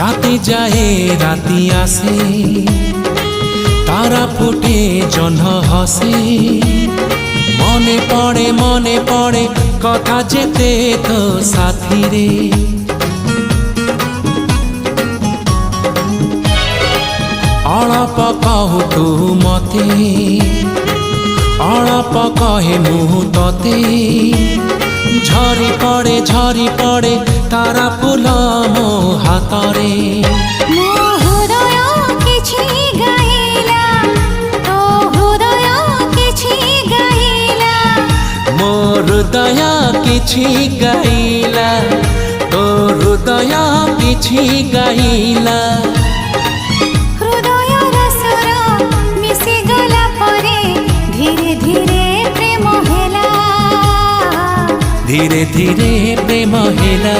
রাতে যায় রাতি আসে, তারা ফুটে জহ্ন হসে। মনে পড়ে কথা যেতে তো সাথী রে। অଳପ କହୁ ତୁ ମତେ, ଅଳପ କହେ ମୁଁ ତତେ। ଝରି ପଡ଼େ ତାରା ଫୁଲ ମୋ ହାତରେ। ମୋ ହୃଦୟ କିଛି ଗାଇଲା, ତୋ ହୃଦୟ କିଛି ଗାଇଲା। ମୋ ହୃଦୟ କିଛି ଗାଇଲା, ତୋ ହୃଦୟ କିଛି ଗାଇଲା। ହୃଦୟର ସ୍ୱର ମିଶିଗଲା ପରେ ଧୀରେ ଧୀରେ ପ୍ରେମ ହେଲା। ଧୀରେ ଧୀରେ ପ୍ରେମ ହେଲା।